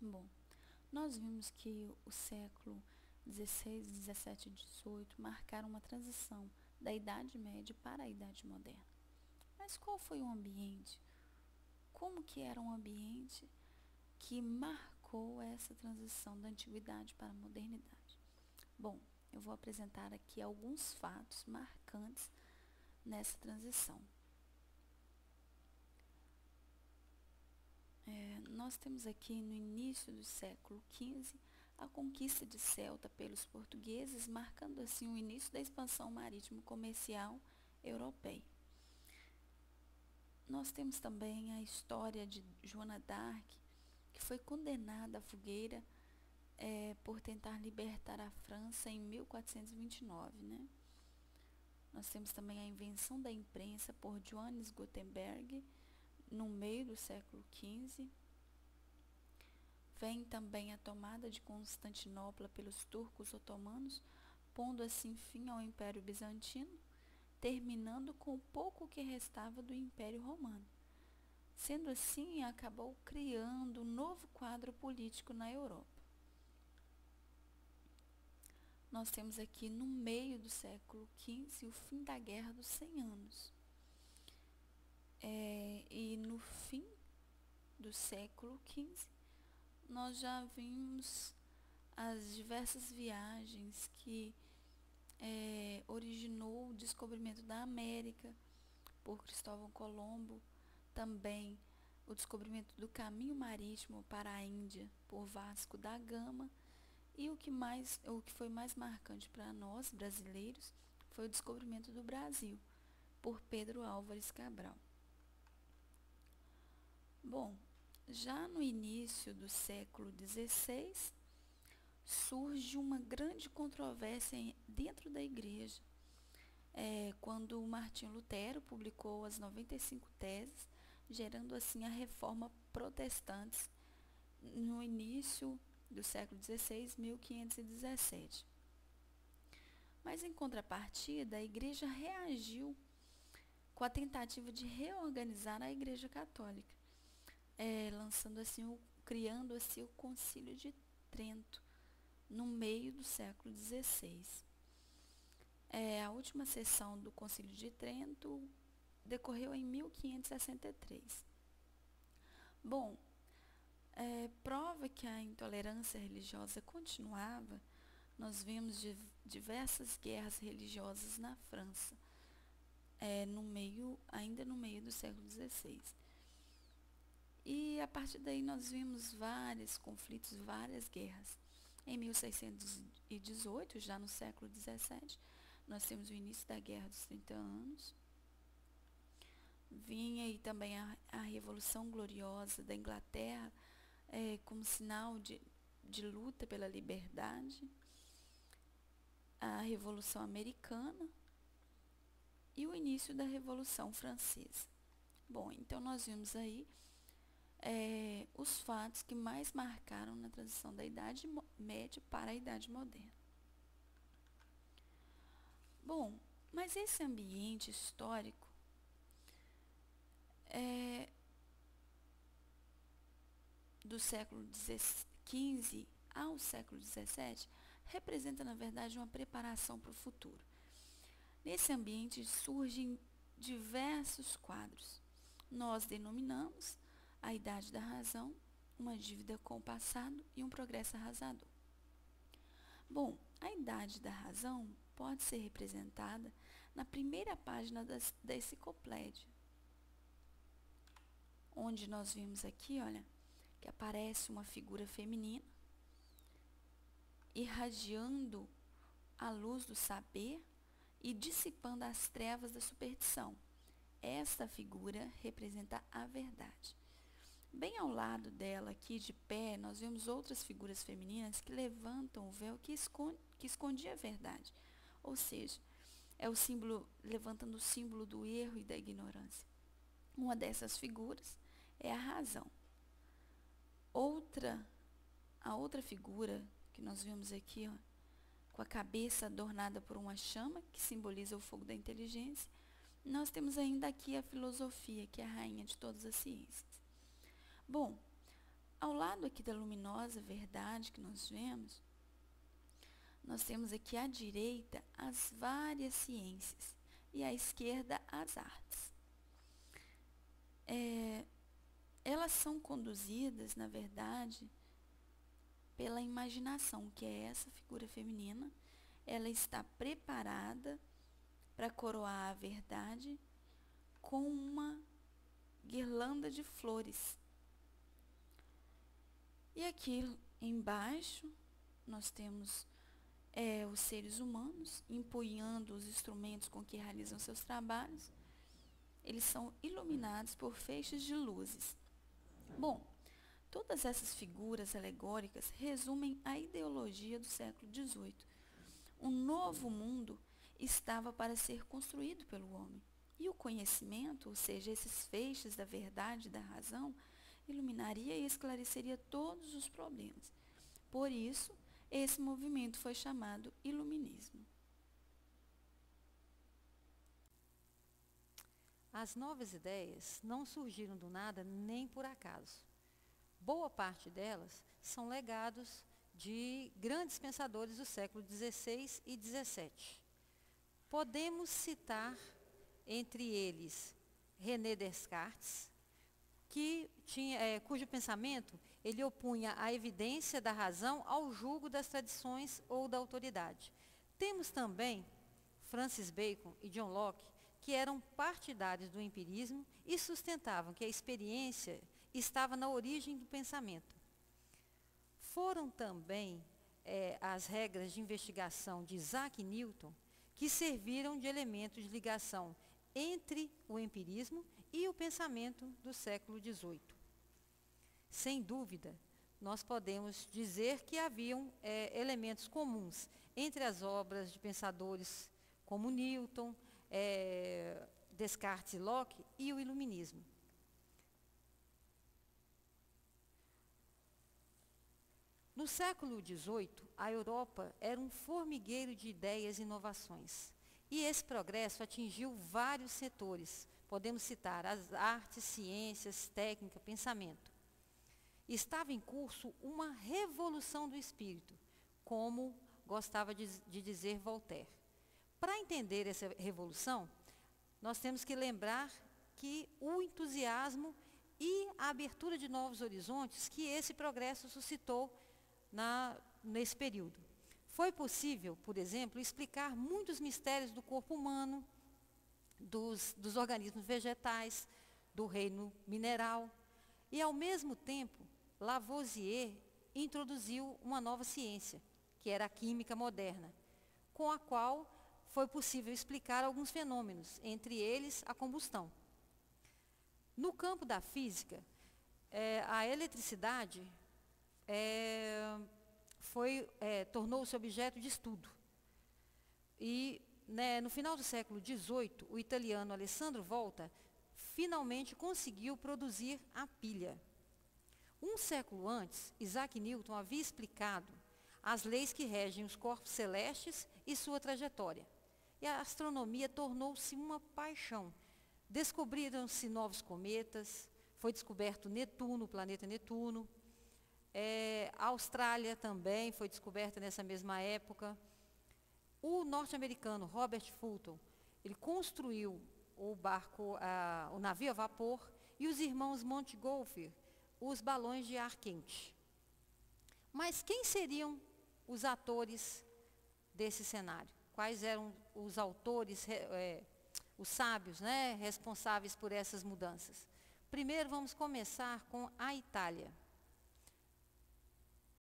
Bom, nós vimos que o século XVI, XVII e XVIII marcaram uma transição da Idade Média para a Idade Moderna. Mas qual foi o ambiente? Como que era um ambiente que marcou essa transição da antiguidade para a modernidade? Bom, eu vou apresentar aqui alguns fatos marcantes nessa transição. Nós temos aqui no início do século XV a conquista de Celta pelos portugueses, marcando assim o início da expansão marítimo-comercial europeia. Nós temos também a história de Joana d'Arc, que foi condenada à fogueira por tentar libertar a França em 1429, né? Nós temos também a invenção da imprensa por Johannes Gutenberg, no meio do século XV. Vem também a tomada de Constantinopla pelos turcos otomanos, pondo assim fim ao Império Bizantino, terminando com o pouco que restava do Império Romano. Sendo assim, acabou criando um novo quadro político na Europa. Nós temos aqui no meio do século XV o fim da Guerra dos 100 Anos. E no fim do século XV, nós já vimos as diversas viagens que originou o descobrimento da América por Cristóvão Colombo, também o descobrimento do caminho marítimo para a Índia por Vasco da Gama, e o que foi mais marcante para nós brasileiros foi o descobrimento do Brasil por Pedro Álvares Cabral. Bom, já no início do século XVI, surge uma grande controvérsia dentro da igreja, quando Martinho Lutero publicou as 95 teses, gerando assim a reforma protestante no início do século XVI, 1517. Mas em contrapartida, a igreja reagiu com a tentativa de reorganizar a Igreja Católica, criando assim o Concílio de Trento no meio do século XVI. A última sessão do Concílio de Trento decorreu em 1563. Bom, prova que a intolerância religiosa continuava. Nós vimos diversas guerras religiosas na França, ainda no meio do século XVI. E a partir daí nós vimos vários conflitos, várias guerras. Em 1618, já no século XVII, nós temos o início da Guerra dos 30 Anos. Vinha aí também a Revolução Gloriosa da Inglaterra, como sinal de luta pela liberdade. A Revolução Americana e o início da Revolução Francesa. Bom, então nós vimos aí os fatos que mais marcaram na transição da Idade Média para a Idade Moderna. Bom, mas esse ambiente histórico do século XV ao século XVII representa, na verdade, uma preparação para o futuro. Nesse ambiente surgem diversos quadros. Nós denominamos a Idade da Razão, uma dívida com o passado e um progresso arrasador. Bom, a Idade da Razão pode ser representada na primeira página da enciclopédia, onde nós vimos aqui, olha, que aparece uma figura feminina irradiando a luz do saber e dissipando as trevas da superstição. Esta figura representa a verdade. Bem ao lado dela, aqui de pé, nós vemos outras figuras femininas que levantam o véu que escondia a verdade. Ou seja, é o símbolo, levantando o símbolo do erro e da ignorância. Uma dessas figuras é a razão. A outra figura que nós vemos aqui, ó, com a cabeça adornada por uma chama, que simboliza o fogo da inteligência, nós temos ainda aqui a filosofia, que é a rainha de todas as ciências. Bom, Ao lado aqui da luminosa verdade que nós vemos, nós temos aqui à direita as várias ciências e à esquerda as artes. Elas são conduzidas, na verdade, pela imaginação, que é essa figura feminina. Ela está preparada para coroar a verdade com uma guirlanda de flores. E aqui embaixo nós temos os seres humanos empunhando os instrumentos com que realizam seus trabalhos. Eles são iluminados por feixes de luzes. Bom, todas essas figuras alegóricas resumem a ideologia do século XVIII. Um novo mundo estava para ser construído pelo homem. E o conhecimento, ou seja, esses feixes da verdade e da razão, iluminaria e esclareceria todos os problemas. Por isso, esse movimento foi chamado Iluminismo. As novas ideias não surgiram do nada nem por acaso. Boa parte delas são legados de grandes pensadores do século XVI e XVII. Podemos citar entre eles René Descartes, cujo pensamento ele opunha a evidência da razão ao julgo das tradições ou da autoridade. Temos também Francis Bacon e John Locke, que eram partidários do empirismo e sustentavam que a experiência estava na origem do pensamento. Foram também as regras de investigação de Isaac Newton que serviram de elemento de ligação entre o empirismo e o pensamento do século XVIII. Sem dúvida, nós podemos dizer que haviam elementos comuns entre as obras de pensadores como Newton, Descartes e Locke e o iluminismo. No século XVIII, a Europa era um formigueiro de ideias e inovações. E esse progresso atingiu vários setores. Podemos citar as artes, ciências, técnica, pensamento. Estava em curso uma revolução do espírito, como gostava de dizer Voltaire. Para entender essa revolução, nós temos que lembrar que o entusiasmo e a abertura de novos horizontes que esse progresso suscitou nesse período. Foi possível, por exemplo, explicar muitos mistérios do corpo humano, dos organismos vegetais, do reino mineral. E, ao mesmo tempo, Lavoisier introduziu uma nova ciência, que era a química moderna, com a qual foi possível explicar alguns fenômenos, entre eles a combustão. No campo da física, a eletricidade tornou-se objeto de estudo. E, no final do século XVIII, o italiano Alessandro Volta finalmente conseguiu produzir a pilha. Um século antes, Isaac Newton havia explicado as leis que regem os corpos celestes e sua trajetória. E a astronomia tornou-se uma paixão. Descobriram-se novos cometas, foi descoberto Netuno, o planeta Netuno. A Austrália também foi descoberta nessa mesma época. O norte-americano Robert Fulton, ele construiu o navio a vapor, e os irmãos Montgolfier, os balões de ar quente. Mas quem seriam os atores desse cenário? Quais eram os autores, os sábios, responsáveis por essas mudanças? Primeiro vamos começar com a Itália.